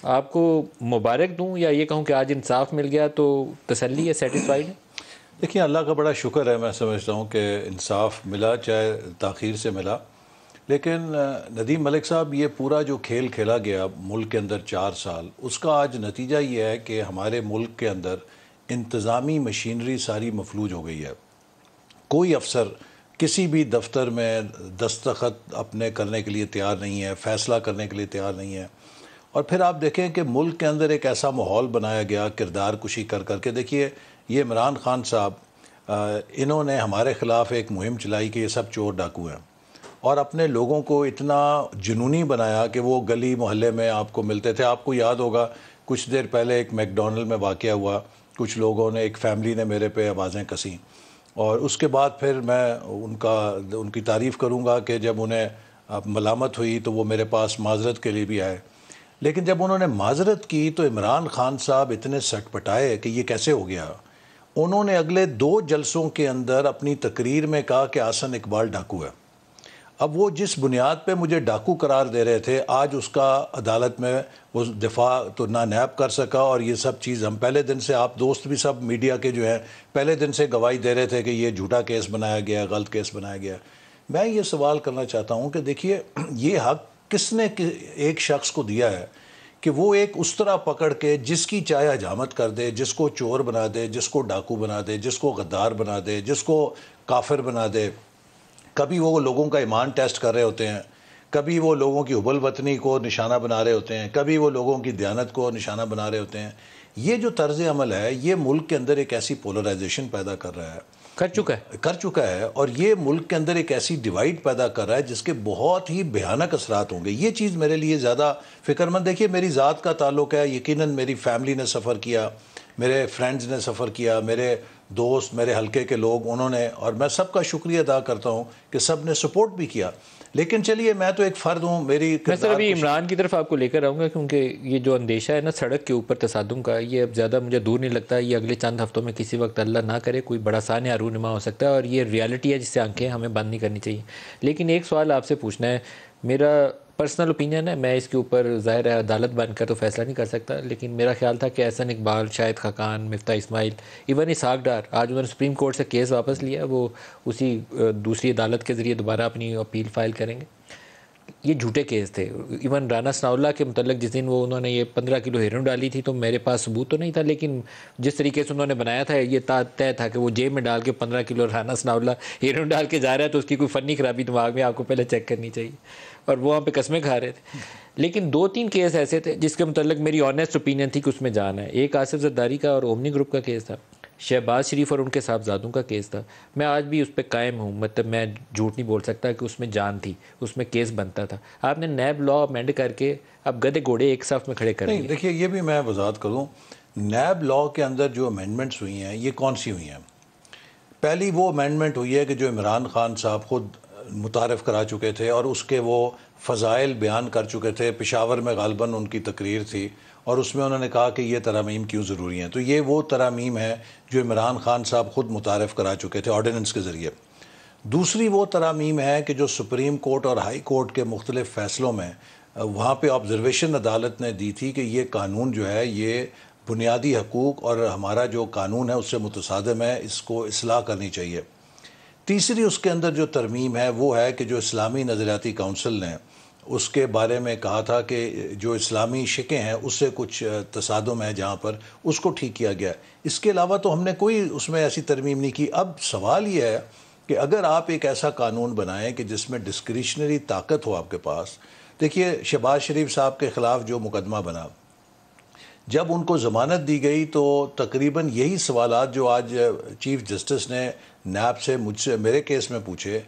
آپ کو مبارک دوں یا یہ کہوں کہ آج انصاف مل گیا تو تسلی ہے، سیٹسفائیڈ ہے؟ دیکھیں، اللہ کا بڑا شکر ہے، میں سمجھتا ہوں کہ انصاف ملا، چاہے تاخیر سے ملا، لیکن ندیم ملک صاحب، یہ پورا جو کھیل کھیلا گیا ملک کے اندر 4 سال، اس کا آج نتیجہ یہ ہے کہ ہمارے ملک کے اندر انتظامی مشینری ساری مفلوج ہو گئی ہے۔ کوئی افسر کسی بھی دفتر میں دستخط اپنے کرنے کے لیے تیار نہیں ہے، فیصلہ کرنے کے لیے تیار نہیں ہے۔ اور پھر آپ دیکھیں کہ ملک کے اندر ایک ایسا ماحول بنایا گیا کردار کشی کر کر کے۔ دیکھیے، یہ عمران خان صاحب، انہوں نے ہمارے خلاف ایک مہم چلائی کہ یہ سب چور ڈاکو ہیں، اور اپنے لوگوں کو اتنا جنونی بنایا کہ وہ گلی محلے میں آپ کو ملتے تھے۔ آپ کو یاد ہوگا کچھ دیر پہلے ایک میک ڈونلڈ میں واقعہ ہوا، کچھ لوگوں نے، ایک فیملی نے میرے پہ آوازیں کسیں، اور اس کے بعد پھر میں ان کی تعریف کروں گا کہ جب انہیں ملامت ہوئی تو وہ میرے پاس معذرت کے لیے بھی آئے۔ لیکن جب انہوں نے معذرت کی تو عمران خان صاحب اتنے سٹ پٹائے کہ یہ کیسے ہو گیا۔ انہوں نے اگلے 2 جلسوں کے اندر اپنی تقریر میں کہا کہ احسن اقبال ڈاکو ہے۔ اب وہ جس بنیاد پہ مجھے ڈاکو قرار دے رہے تھے، آج اس کا عدالت میں وہ دفاع تو نہ نیب کر سکا، اور یہ سب چیز ہم پہلے دن سے، آپ دوست بھی سب میڈیا کے جو ہیں، پہلے دن سے گواہی دے رہے تھے کہ یہ جھوٹا کیس بنایا گیا، غلط کیس بنایا گیا۔ میں یہ سوال کرنا چاہتا ہوں کہ دیکھیے، یہ حق کس نے ایک شخص کو دیا ہے کہ وہ ایک اس طرح پکڑ کے جس کی چاہے حجامت کر دے، جس کو چور بنا دے، جس کو ڈاکو بنا دے، جس کو غدار بنا دے، جس کو کافر بنا دے۔ کبھی وہ لوگوں کا ایمان ٹیسٹ کر رہے ہوتے ہیں، کبھی وہ لوگوں کی حب الوطنی کو نشانہ بنا رہے ہوتے ہیں، کبھی وہ لوگوں کی دیانت کو نشانہ بنا رہے ہوتے ہیں۔ یہ جو طرز عمل ہے، یہ ملک کے اندر ایک ایسی پولرائزیشن پیدا کر رہا ہے، کر چکا ہے، اور یہ ملک کے اندر ایک ایسی ڈیوائیڈ پیدا کر رہا ہے جس کے بہت ہی بھیانک اثرات ہوں گے۔ یہ چیز میرے لیے زیادہ فکر مند۔ دیکھیے، میری ذات کا تعلق ہے، یقیناً میری فیملی نے سفر کیا، میرے فرینڈز نے سفر کیا، میرے دوست، میرے حلقے کے لوگ، انہوں نے، اور میں سب کا شکریہ ادا کرتا ہوں کہ سب نے سپورٹ بھی کیا۔ لیکن چلیے، میں تو ایک فرد ہوں، میری میں سر ابھی عمران کی طرف آپ کو لے کر آؤں گا، کیونکہ یہ جو اندیشہ ہے نا سڑک کے اوپر تصادم کا، یہ اب زیادہ مجھے دور نہیں لگتا۔ یہ اگلے چند ہفتوں میں کسی وقت اللہ نہ کرے کوئی بڑا سانحہ رونما ہو سکتا ہے، اور یہ ریالٹی ہے جس سے آنکھیں ہمیں بند نہیں کرنی چاہیے۔ لیکن ایک سوال آپ سے پوچھنا ہے، میرا پرسنل اوپینین ہے، میں اس کے اوپر ظاہر ہے عدالت بن کر تو فیصلہ نہیں کر سکتا، لیکن میرا خیال تھا کہ احسن اقبال، شاہد خاقان، مفتاح اسماعیل، ایون اسحاق ڈار، آج انہوں نے سپریم کورٹ سے کیس واپس لیا، وہ اسی دوسری عدالت کے ذریعے دوبارہ اپنی اپیل فائل کریں گے۔ یہ جھوٹے کیس تھے۔ ایون رانا ثناء اللہ کے متعلق جس دن انہوں نے یہ 15 کلو ہیروئن ڈالی تھی تو میرے پاس ثبوت تو نہیں تھا، لیکن جس طریقے سے انہوں نے بنایا تھا یہ طے تھا کہ وہ جیب میں ڈال کے 15 کلو رانا ثناء اللہ ہیروئن ڈال کے جا رہا ہے، تو اس کی کوئی فنی خرابی دماغ میں آپ کو پہلے چیک کرنی چاہیے، اور وہ وہاں پہ قسمیں کھا رہے تھے۔ لیکن 2-3 کیس ایسے تھے جس کے متعلق میری آنیسٹ اوپینین تھی کہ اس میں جان ہے۔ ایک آصف زرداری کا اور اومنی گروپ کا کیس تھا، شہباز شریف اور ان کے صاحبزادوں کا کیس تھا۔ میں آج بھی اس پہ قائم ہوں، مطلب میں جھوٹ نہیں بول سکتا کہ اس میں جان تھی، اس میں کیس بنتا تھا۔ آپ نے نیب لا امینڈ کر کے اب گدے گھوڑے ایک صف میں کھڑے کر نہیں، دیے۔ دیکھیے، یہ بھی میں وضاحت کروں، نیب لا کے اندر جو امینڈمنٹس ہوئی ہیں، یہ کون سی ہوئی ہیں؟ پہلی وہ امینڈمنٹ ہوئی ہے کہ جو عمران خان صاحب خود متعارف کرا چکے تھے، اور اس کے وہ فضائل بیان کر چکے تھے۔ پشاور میں غالباً ان کی تقریر تھی، اور اس میں انہوں نے کہا کہ یہ ترامیم کیوں ضروری ہیں۔ تو یہ وہ ترامیم ہے جو عمران خان صاحب خود متعارف کرا چکے تھے آرڈیننس کے ذریعے۔ دوسری وہ ترامیم ہے کہ جو سپریم کورٹ اور ہائی کورٹ کے مختلف فیصلوں میں وہاں پہ آبزرویشن عدالت نے دی تھی کہ یہ قانون جو ہے یہ بنیادی حقوق اور ہمارا جو قانون ہے اس سے متصادم ہے، اس کو اصلاح کرنی چاہیے۔ تیسری اس کے اندر جو ترمیم ہے وہ ہے کہ جو اسلامی نظریاتی کونسل نے اس کے بارے میں کہا تھا کہ جو اسلامی شقیں ہیں اس سے کچھ تصادم ہے جہاں پر، اس کو ٹھیک کیا گیا۔ اس کے علاوہ تو ہم نے کوئی اس میں ایسی ترمیم نہیں کی۔ اب سوال یہ ہے کہ اگر آپ ایک ایسا قانون بنائیں کہ جس میں ڈسکریشنری طاقت ہو آپ کے پاس، دیکھیے شہباز شریف صاحب کے خلاف جو مقدمہ بنا، جب ان کو ضمانت دی گئی تو تقریباً یہی سوالات جو آج چیف جسٹس نے نیب سے مجھ سے میرے کیس میں پوچھے،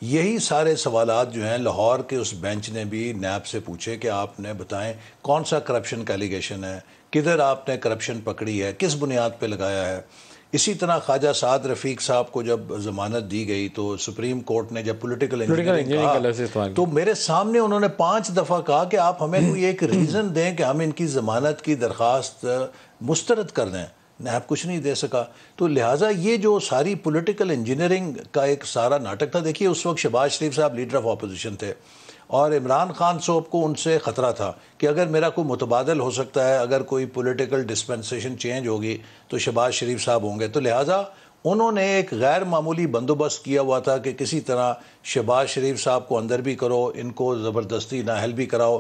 یہی سارے سوالات جو ہیں لاہور کے اس بینچ نے بھی نیب سے پوچھے کہ آپ نے بتائیں کون سا کرپشن کا ایلیگیشن ہے، کدھر آپ نے کرپشن پکڑی ہے، کس بنیاد پہ لگایا ہے۔ اسی طرح خواجہ سعد رفیق صاحب کو جب ضمانت دی گئی تو سپریم کورٹ نے جب پولیٹیکل انجینئرنگ کہا تو میرے سامنے انہوں نے 5 دفعہ کہا کہ آپ ہمیں کوئی ایک ریزن دیں کہ ہم ان کی ضمانت کی درخواست مسترد کر دیں۔ نیب کچھ نہیں دے سکا۔ تو لہٰذا یہ جو ساری پولیٹیکل انجینئرنگ کا ایک سارا ناٹک تھا، دیکھیے اس وقت شہباز شریف صاحب لیڈر آف اپوزیشن تھے، اور عمران خان صاحب کو ان سے خطرہ تھا کہ اگر میرا کوئی متبادل ہو سکتا ہے، اگر کوئی پولیٹیکل ڈسپنسیشن چینج ہوگی تو شہباز شریف صاحب ہوں گے، تو لہٰذا انہوں نے ایک غیر معمولی بندوبست کیا ہوا تھا کہ کسی طرح شہباز شریف صاحب کو اندر بھی کرو، ان کو زبردستی نااہل بھی کراؤ۔